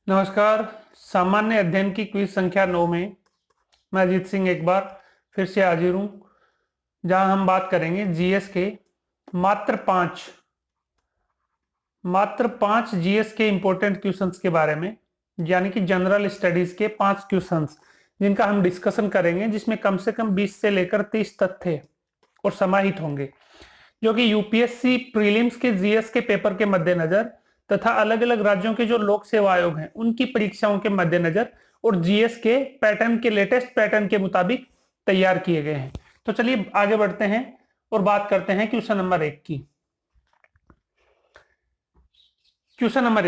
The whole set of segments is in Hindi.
नमस्कार। सामान्य अध्ययन की क्विज संख्या 9 में मैं अजीत सिंह एक बार फिर से हाजिर हूँ, जहां हम बात करेंगे जीएस के मात्र पांच जीएस के इंपॉर्टेंट क्वेश्चंस के बारे में, यानी कि जनरल स्टडीज के 5 क्वेश्चंस जिनका हम डिस्कशन करेंगे, जिसमें कम से कम 20 से लेकर 30 तथ्य और समाहित होंगे, जो कि यूपीएससी प्रीलिम्स के जीएस के पेपर के मद्देनजर तथा अलग अलग राज्यों के जो लोक सेवा आयोग हैं उनकी परीक्षाओं के मद्देनजर और जीएस के पैटर्न के लेटेस्ट पैटर्न के मुताबिक तैयार किए गए हैं। तो चलिए आगे बढ़ते हैं और बात करते हैं क्वेश्चन नंबर 1 की। क्वेश्चन नंबर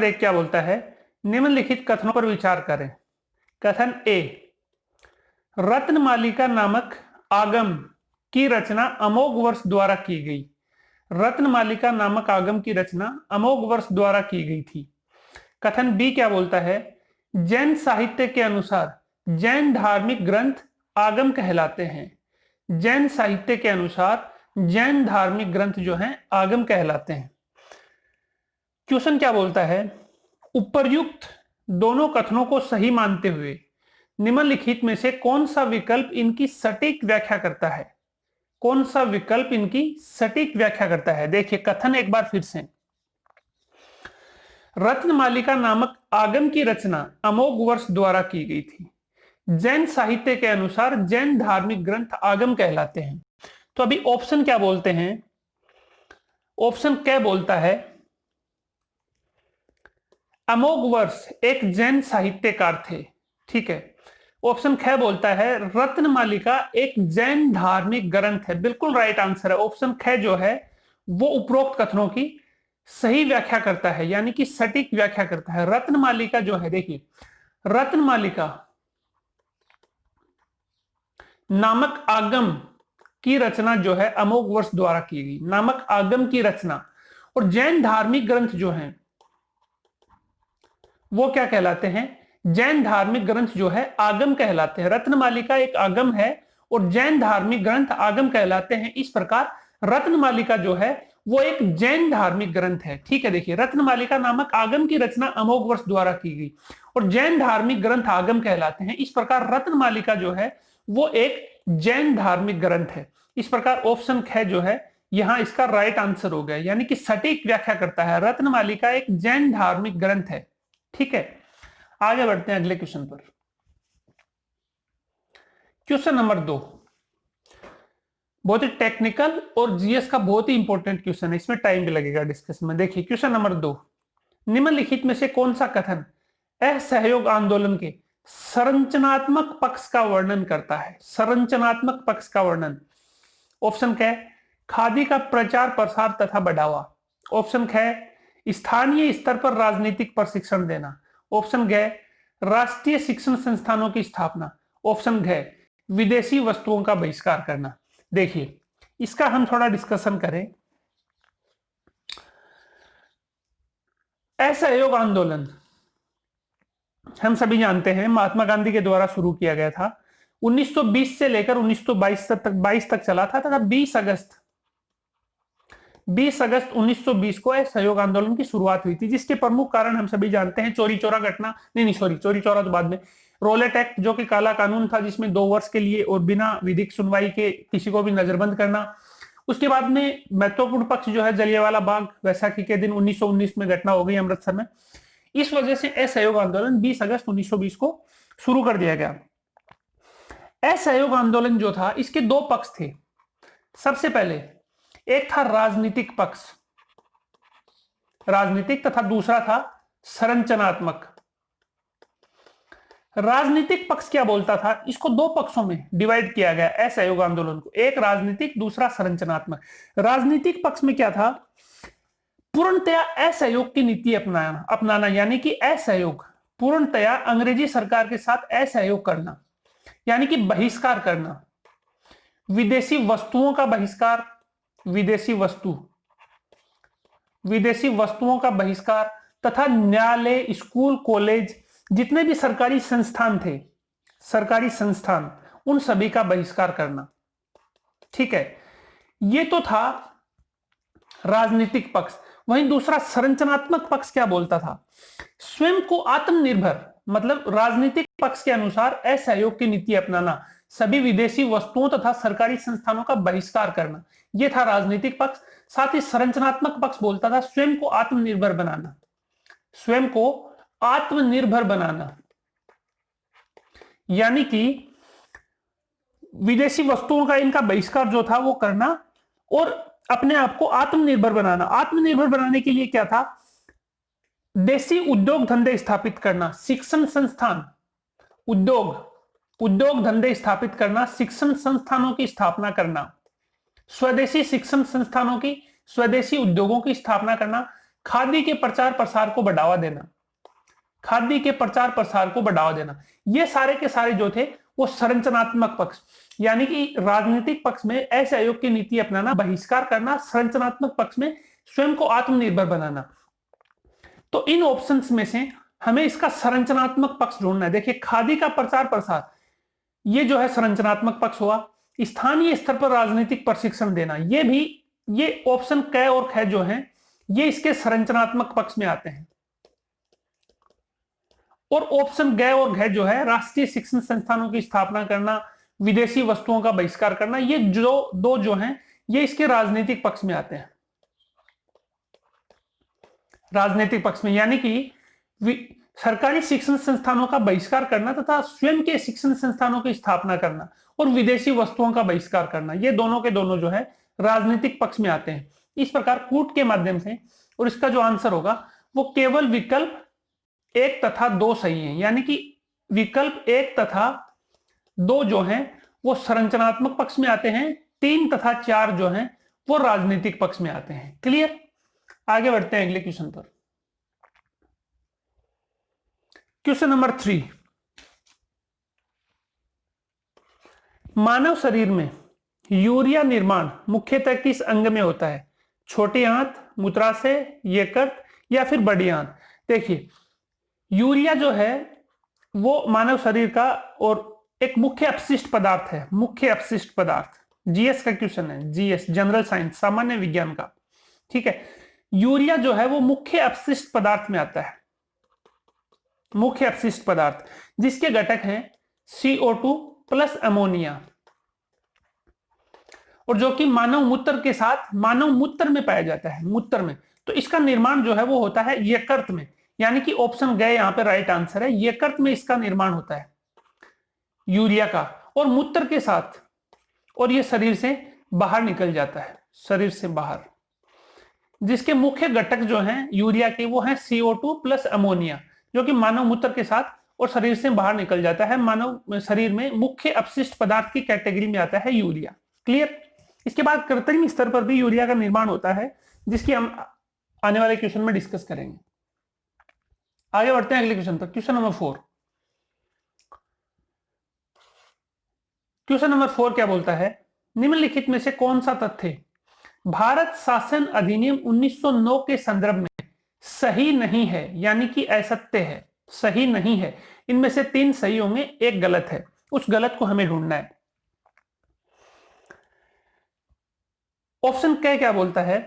1 क्या बोलता है? निम्नलिखित कथनों पर विचार करें। कथन ए, रत्नमालिका नामक आगम की रचना अमोघ वर्ष द्वारा की गई। रत्नमालिका नामक आगम की रचना अमोघ वर्ष द्वारा की गई थी। कथन बी क्या बोलता है? जैन साहित्य के अनुसार जैन धार्मिक ग्रंथ आगम कहलाते हैं। जैन साहित्य के अनुसार जैन धार्मिक ग्रंथ जो हैं आगम कहलाते हैं। क्वेश्चन क्या बोलता है? उपर्युक्त दोनों कथनों को सही मानते हुए निम्नलिखित में से कौन सा विकल्प इनकी सटीक व्याख्या करता है? कौन सा विकल्प इनकी सटीक व्याख्या करता है? देखिए कथन एक बार फिर से। रत्नमालिका नामक आगम की रचना अमोघ वर्ष द्वारा की गई थी। जैन साहित्य के अनुसार जैन धार्मिक ग्रंथ आगम कहलाते हैं। तो अभी ऑप्शन क्या बोलते हैं? ऑप्शन क्या बोलता है? अमोघ वर्ष एक जैन साहित्यकार थे, ठीक है। ऑप्शन ख बोलता है रत्नमालिका एक जैन धार्मिक ग्रंथ है। बिल्कुल राइट आंसर है। ऑप्शन ख जो है वो उपरोक्त कथनों की सही व्याख्या करता है, यानी कि सटीक व्याख्या करता है। रत्नमालिका जो है, देखिए रत्नमालिका नामक आगम की रचना जो है अमोघ वर्ष द्वारा की गई। नामक आगम की रचना और जैन धार्मिक ग्रंथ जो हैं वो क्या कहलाते हैं? जैन धार्मिक ग्रंथ जो है आगम कहलाते हैं। रत्नमालिका एक आगम है और जैन धार्मिक ग्रंथ आगम कहलाते हैं। इस प्रकार रत्नमालिका जो है वो एक जैन धार्मिक ग्रंथ है, ठीक है। देखिए रत्नमालिका नामक आगम की रचना अमोघ वर्ष द्वारा की गई और जैन धार्मिक ग्रंथ आगम कहलाते हैं। इस प्रकार रत्नमालिका जो है वो एक जैन धार्मिक ग्रंथ है। इस प्रकार ऑप्शन ख जो है यहां इसका राइट आंसर हो गया, यानी कि सटीक व्याख्या करता है। रत्नमालिका एक जैन धार्मिक ग्रंथ है, ठीक है। आगे बढ़ते हैं अगले क्वेश्चन पर। क्वेश्चन नंबर 2 बहुत ही टेक्निकल और जीएस का बहुत ही इंपॉर्टेंट क्वेश्चन है, इसमें टाइम भी लगेगा डिस्कशन में। देखिए क्वेश्चन नंबर 2, निम्नलिखित में से कौन सा कथन असहयोग आंदोलन के संरचनात्मक पक्ष का वर्णन करता है? संरचनात्मक पक्ष का वर्णन। ऑप्शन ख, खादी का प्रचार प्रसार तथा बढ़ावा। ऑप्शन ख, स्थानीय स्तर पर राजनीतिक प्रशिक्षण देना। ऑप्शन ग, राष्ट्रीय शिक्षण संस्थानों की स्थापना। ऑप्शन घ, विदेशी वस्तुओं का बहिष्कार करना। देखिए इसका हम थोड़ा डिस्कशन करें। असहयोग आंदोलन हम सभी जानते हैं महात्मा गांधी के द्वारा शुरू किया गया था। 1920 से लेकर 1922 तक चला था तथा 20 अगस्त 1920 को असहयोग आंदोलन की शुरुआत हुई थी, जिसके प्रमुख कारण हम सभी जानते हैं। चोरी चोरा घटना, नहीं सॉरी, चोरी चोरा तो बाद में। रोलेट एक्ट जो कि काला कानून था, जिसमें 2 वर्ष के लिए और बिना विधिक सुनवाई के किसी को भी नजरबंद करना। उसके बाद में महत्वपूर्ण पक्ष जो है जलियांवाला बाग वैसाखी के दिन 1919 में घटना हो गई अमृतसर में। इस वजह से असहयोग आंदोलन 20 अगस्त 1920 को शुरू कर दिया गया। असहयोग आंदोलन जो था इसके 2 पक्ष थे। सबसे पहले एक था राजनीतिक पक्ष, राजनीतिक, तथा दूसरा था संरचनात्मक। राजनीतिक पक्ष क्या बोलता था? इसको 2 पक्षों में डिवाइड किया गया असहयोग आंदोलन को, एक राजनीतिक दूसरा संरचनात्मक। राजनीतिक पक्ष में क्या था? पूर्णतया असहयोग की नीति अपनाना, यानी कि असहयोग, पूर्णतया अंग्रेजी सरकार के साथ असहयोग करना, यानी कि बहिष्कार करना। विदेशी वस्तुओं का बहिष्कार, विदेशी वस्तुओं का बहिष्कार तथा न्यायालय, स्कूल, कॉलेज, जितने भी सरकारी संस्थान थे, सरकारी संस्थान, उन सभी का बहिष्कार करना, ठीक है। ये तो था राजनीतिक पक्ष। वहीं दूसरा संरचनात्मक पक्ष क्या बोलता था, स्वयं को आत्मनिर्भर, मतलब राजनीतिक पक्ष के अनुसार असहयोग की नीति अपनाना, सभी विदेशी वस्तुओं तथा सरकारी संस्थानों का बहिष्कार करना, यह था राजनीतिक पक्ष। साथ ही संरचनात्मक पक्ष बोलता था स्वयं को आत्मनिर्भर बनाना, स्वयं को आत्मनिर्भर बनाना, यानी कि विदेशी वस्तुओं का इनका बहिष्कार जो था वो करना और अपने आप को आत्मनिर्भर बनाना। आत्मनिर्भर बनाने के लिए क्या था, देसी उद्योग धंधे स्थापित करना, शिक्षण संस्थान, उद्योग धंधे स्थापित करना, शिक्षण संस्थानों की स्थापना करना, स्वदेशी शिक्षण संस्थानों की, स्वदेशी उद्योगों की स्थापना करना, खादी के प्रचार प्रसार को बढ़ावा देना, खादी के प्रचार प्रसार को बढ़ावा देना। ये सारे के सारे जो थे वो संरचनात्मक पक्ष, यानी कि राजनीतिक पक्ष में असहयोग की नीति अपनाना, बहिष्कार करना, संरचनात्मक पक्ष में स्वयं को आत्मनिर्भर बनाना। तो इन ऑप्शंस में से हमें इसका संरचनात्मक पक्ष ढूंढना है। देखिए, खादी का प्रचार प्रसार ये जो है संरचनात्मक पक्ष हुआ। स्थानीय स्तर पर राजनीतिक प्रशिक्षण देना, ये भी, ये ऑप्शन क और ख जो है ये इसके संरचनात्मक पक्ष में आते हैं। और ऑप्शन ग और घ जो है राष्ट्रीय शिक्षण संस्थानों की स्थापना करना, विदेशी वस्तुओं का बहिष्कार करना, ये जो दो जो हैं ये इसके राजनीतिक पक्ष में आते हैं, राजनीतिक पक्ष में, यानी कि सरकारी शिक्षण संस्थानों का बहिष्कार करना तथा स्वयं के शिक्षण संस्थानों की स्थापना करना और विदेशी वस्तुओं का बहिष्कार करना, ये दोनों के दोनों जो है राजनीतिक पक्ष में आते हैं। इस प्रकार कूट के माध्यम से, और इसका जो आंसर होगा वो केवल विकल्प 1 तथा 2 सही है, यानी कि विकल्प 1 तथा 2 जो हैं वो संरचनात्मक पक्ष में आते हैं, 3 तथा 4 जो हैं वो राजनीतिक पक्ष में आते हैं। क्लियर? आगे बढ़ते हैं अगले क्वेश्चन पर। क्वेश्चन नंबर 3, मानव शरीर में यूरिया निर्माण मुख्यतः किस अंग में होता है? छोटी आंत, मूत्राशय, यकृत या फिर बड़ी आंत? देखिए, यूरिया जो है वो मानव शरीर का और एक मुख्य अपशिष्ट पदार्थ है, मुख्य अपशिष्ट पदार्थ। जीएस का क्वेश्चन है, जीएस जनरल साइंस, सामान्य विज्ञान का। ठीक है, यूरिया जो है वो मुख्य अपशिष्ट पदार्थ में आता है, मुख्य अपशिष्ट पदार्थ, जिसके घटक हैं CO2 प्लस अमोनिया, और जो कि मानव मूत्र के साथ, मानव मूत्र में पाया जाता है, मूत्र में। तो इसका निर्माण जो है वो होता है यकृत में, यानी कि ऑप्शन गए यहां पे राइट आंसर है, यकृत में इसका निर्माण होता है यूरिया का, और मूत्र के साथ, और ये शरीर से बाहर निकल जाता है, शरीर से बाहर। जिसके मुख्य घटक जो हैं यूरिया के वो हैं CO2 प्लस अमोनिया, जो कि मानव मूत्र के साथ और शरीर से बाहर निकल जाता है। मानव शरीर में मुख्य अपशिष्ट पदार्थ की कैटेगरी में आता है यूरिया। क्लियर? इसके बाद कृत्रिम स्तर पर भी यूरिया का निर्माण होता है, जिसकी हम आने वाले क्वेश्चन में डिस्कस करेंगे। आगे बढ़ते हैं अगले क्वेश्चन पर। क्वेश्चन नंबर 4, क्वेश्चन नंबर 4 क्या बोलता है? निम्नलिखित में से कौन सा तथ्य भारत शासन अधिनियम 1909 के संदर्भ में सही नहीं है, यानी कि असत्य है, सही नहीं है? इनमें से 3 सही होंगे, 1 गलत है, उस गलत को हमें ढूंढना है। ऑप्शन क्या बोलता है?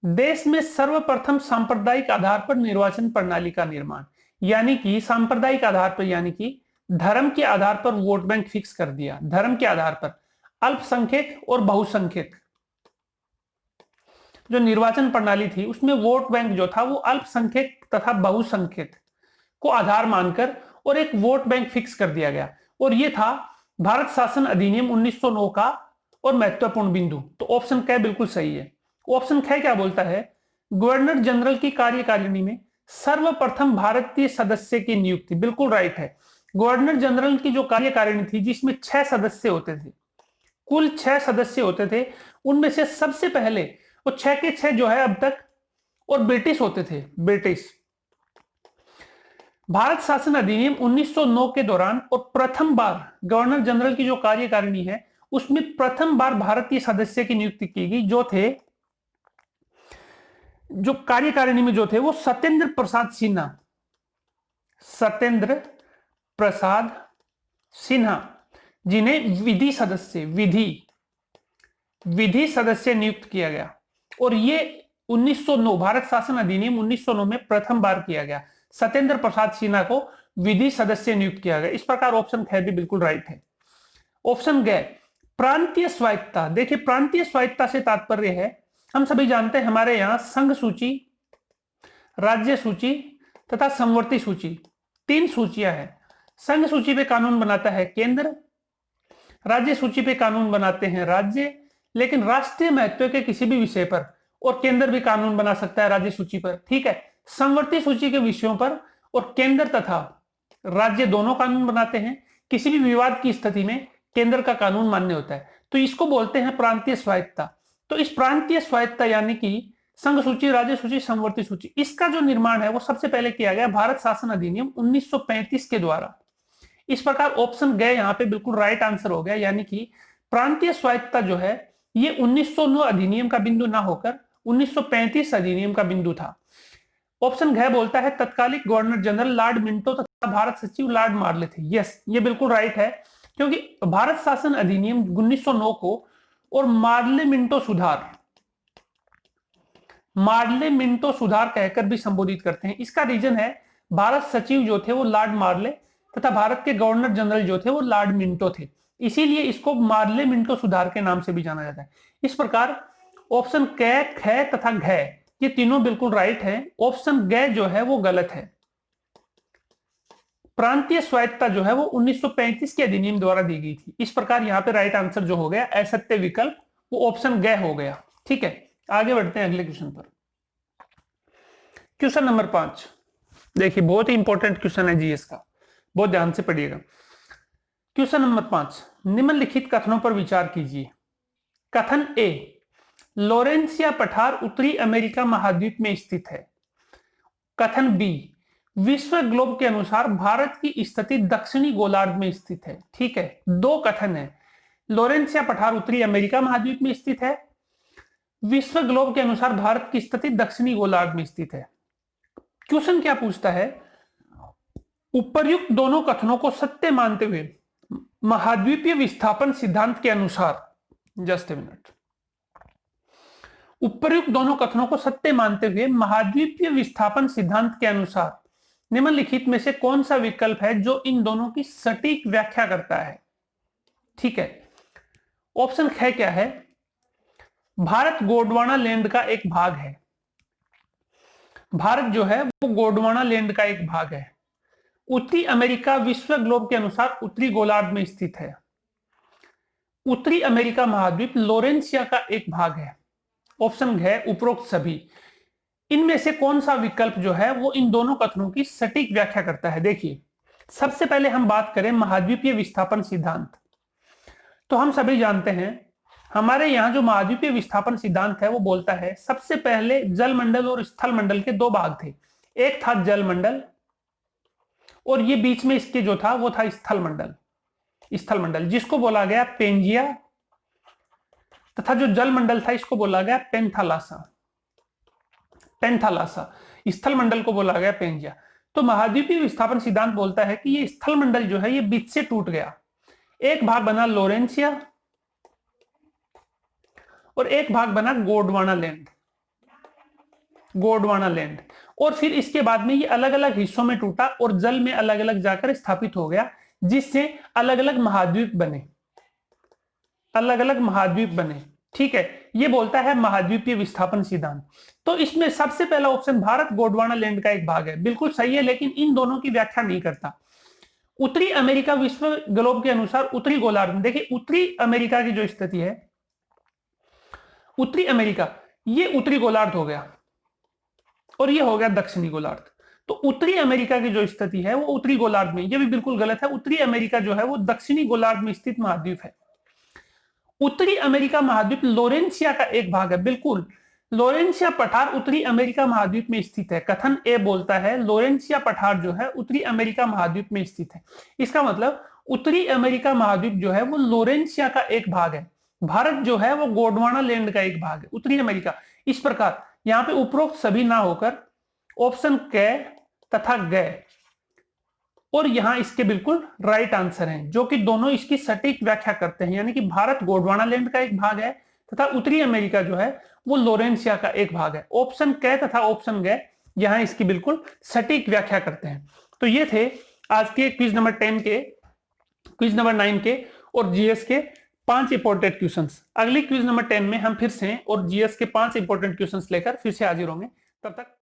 देश में सर्वप्रथम सांप्रदायिक आधार पर निर्वाचन प्रणाली का निर्माण, यानी कि सांप्रदायिक आधार पर, यानी कि धर्म के आधार पर वोट बैंक फिक्स कर दिया, धर्म के आधार पर। अल्पसंख्यक और बहुसंख्यक जो निर्वाचन प्रणाली थी उसमें वोट बैंक जो था वो अल्पसंख्यक तथा बहुसंख्यक को आधार मानकर और एक वोट बैंक फिक्स कर दिया गया, और ये था भारत शासन अधिनियम 1909 का और महत्वपूर्ण बिंदु। तो ऑप्शन क बिल्कुल सही है। ऑप्शन ख क्या बोलता है? गवर्नर जनरल की कार्यकारिणी में सर्वप्रथम भारतीय सदस्य की नियुक्ति, बिल्कुल राइट है। गवर्नर जनरल की जो कार्यकारिणी थी जिसमें 6 सदस्य होते थे, कुल 6 सदस्य होते थे, उनमें से सबसे पहले वो 6 के 6 जो है अब तक और ब्रिटिश होते थे, ब्रिटिश। भारत शासन अधिनियम 1909 के दौरान और प्रथम बार गवर्नर जनरल की जो कार्यकारिणी है उसमें प्रथम बार भारतीय सदस्य की नियुक्ति की गई, जो थे, जो कार्यकारिणी में जो थे वो सत्येंद्र प्रसाद सिन्हा, सत्येंद्र प्रसाद सिन्हा, जिन्हें विधि सदस्य, विधि सदस्य नियुक्त किया गया। और ये 1909 भारत शासन अधिनियम 1909 में प्रथम बार किया गया। सत्येंद्र प्रसाद सिन्हा को विधि सदस्य नियुक्त किया गया। इस प्रकार ऑप्शन ख भी बिल्कुल राइट है। ऑप्शन ग प्रांतीय स्वायत्तता। देखिए प्रांतीय स्वायत्तता से तात्पर्य है, हम सभी जानते हैं हमारे यहां संघ सूची, राज्य सूची तथा समवर्ती सूची, 3 सूचियां हैं। संघ सूची पे कानून बनाता है केंद्र, राज्य सूची पे कानून बनाते हैं राज्य, लेकिन राष्ट्रीय महत्व के किसी भी विषय पर और केंद्र भी कानून बना सकता है राज्य सूची पर, ठीक है। समवर्ती सूची के विषयों पर और केंद्र तथा राज्य दोनों कानून बनाते हैं। किसी भी विवाद की स्थिति में केंद्र का कानून मान्य होता है, तो इसको बोलते हैं प्रांतीय स्वायत्तता। तो इस प्रांतीय स्वायत्तता यानी कि संघ सूची, राज्य सूची, समवर्ती सूची, इसका जो निर्माण है वो सबसे पहले किया गया भारत शासन अधिनियम 1935 के द्वारा। इस प्रकार ऑप्शन ग यहाँ पे बिल्कुल राइट आंसर हो गया, यानी कि प्रांतीय स्वायत्तता जो है ये 1909 अधिनियम का बिंदु ना होकर 1935 अधिनियम का बिंदु था। ऑप्शन घ बोलता है तत्कालिक गवर्नर जनरल लॉर्ड मिंटो तथा भारत सचिव लॉर्ड मार्ले थे। यस, ये बिल्कुल राइट है, क्योंकि भारत शासन अधिनियम 1909 को और मार्ले मिंटो सुधार कहकर भी संबोधित करते हैं। इसका रीजन है भारत सचिव जो थे वो लॉर्ड मार्ले तथा भारत के गवर्नर जनरल जो थे वो लॉर्ड मिंटो थे, इसीलिए इसको मार्ले मिंटो सुधार के नाम से भी जाना जाता है। इस प्रकार ऑप्शन क, ख तथा घ ये तीनों बिल्कुल राइट है। ऑप्शन ग जो है वो गलत है। प्रांतीय स्वायत्तता जो है वो 1935 के अधिनियम द्वारा दी गई थी। इस प्रकार यहाँ पे राइट आंसर जो हो गया असत्य विकल्प वो ऑप्शन ग हो गया। ठीक है, आगे बढ़ते हैं अगले क्वेश्चन पर। क्वेश्चन नंबर 5, देखिए बहुत ही इंपॉर्टेंट क्वेश्चन है जीएस का, बहुत ध्यान से पढ़िएगा। क्वेश्चन नंबर 5, निम्नलिखित कथनों पर विचार कीजिए। कथन ए, लोरेंसिया पठार उत्तरी अमेरिका महाद्वीप में स्थित है। कथन बी, विश्व ग्लोब के अनुसार भारत की स्थिति दक्षिणी गोलार्ध में स्थित है। ठीक है, 2 कथन है। लोरेंसिया पठार उत्तरी अमेरिका महाद्वीप में स्थित है, विश्व ग्लोब के अनुसार भारत की स्थिति दक्षिणी गोलार्ध में स्थित है। क्वेश्चन क्या पूछता है, उपर्युक्त दोनों कथनों को सत्य मानते हुए महाद्वीपीय विस्थापन सिद्धांत के अनुसार, जस्ट ए मिनट, उपर्युक्त दोनों कथनों को सत्य मानते हुए महाद्वीपीय विस्थापन सिद्धांत के अनुसार निम्नलिखित में से कौन सा विकल्प है जो इन दोनों की सटीक व्याख्या करता है। ठीक है, ऑप्शन ख क्या है, भारत गोंडवाना लैंड का एक भाग है। भारत जो है वो गोंडवाना लैंड का एक भाग है। उत्तरी अमेरिका विश्व ग्लोब के अनुसार उत्तरी गोलार्ध में स्थित है। उत्तरी अमेरिका महाद्वीप लोरेंसिया का एक भाग है। ऑप्शन है उपरोक्त सभी। इनमें से कौन सा विकल्प जो है वो इन दोनों कथनों की सटीक व्याख्या करता है। देखिए, सबसे पहले हम बात करें महाद्वीपीय विस्थापन सिद्धांत, तो हम सभी जानते हैं हमारे यहां जो महाद्वीपीय विस्थापन सिद्धांत है वो बोलता है सबसे पहले जल मंडल और स्थल मंडल के 2 भाग थे। एक था जल मंडल और ये बीच में इसके जो था वो था स्थल मंडल जिसको बोला गया पेंजिया, तथा जो जल मंडल था इसको बोला गया पेंथालासा। स्थल मंडल को बोला गया पेंजिया। तो महाद्वीपीय विस्थापन सिद्धांत बोलता है कि ये स्थल मंडल जो है ये बीच से टूट गया। एक भाग बना लोरेंसिया और एक भाग बना गोंडवाना लैंड, और फिर इसके बाद में ये अलग अलग हिस्सों में टूटा और जल में अलग अलग जाकर स्थापित हो गया, जिससे अलग अलग महाद्वीप बने। ठीक है, ये बोलता है महाद्वीपीय विस्थापन सिद्धांत। तो इसमें सबसे पहला ऑप्शन भारत गोंडवाना लैंड का एक भाग है, बिल्कुल सही है, लेकिन इन दोनों की व्याख्या नहीं करता। उत्तरी अमेरिका विश्व ग्लोब के अनुसार उत्तरी गोलार्ध में, देखिए उत्तरी अमेरिका की जो स्थिति है, उत्तरी अमेरिका ये उत्तरी गोलार्ध हो गया और ये हो गया दक्षिणी गोलार्ध। तो उत्तरी अमेरिका की जो स्थिति है वो उत्तरी गोलार्ध में, ये भी बिल्कुल गलत है। उत्तरी अमेरिका जो है वो दक्षिणी गोलार्ध में स्थित महाद्वीप है। उत्तरी अमेरिका महाद्वीप लोरेंसिया का एक भाग है, बिल्कुल। लोरेंसिया पठार उत्तरी अमेरिका महाद्वीप में स्थित है। कथन ए बोलता है लोरेंसिया पठार जो है उत्तरी अमेरिका महाद्वीप में स्थित है। इसका मतलब उत्तरी अमेरिका महाद्वीप जो है वो लोरेंसिया का एक भाग है। भारत जो है वो गोंडवाना लैंड का एक भाग है, उत्तरी अमेरिका। इस प्रकार यहाँ पे उपरोक्त सभी ना होकर ऑप्शन क तथा ग और यहां इसके बिल्कुल राइट आंसर हैं, जो कि दोनों इसकी सटीक व्याख्या करते हैं। यानी कि भारत गोंडवाना लैंड का एक भाग है तथा उत्तरी अमेरिका जो है वो लोरेंसिया का एक भाग है। ऑप्शन क तथा ऑप्शन ग यहां इसकी बिल्कुल सटीक व्याख्या करते हैं। तो ये थे आज के क्विज नंबर 10 के, क्विज नंबर 9 के और जीएस के 5 इंपॉर्टेंट क्वेश्चंस। अगली क्विज नंबर 10 में हम फिर से और जीएस के 5 इंपॉर्टेंट क्वेश्चंस लेकर फिर से हाजिर होंगे। तब तक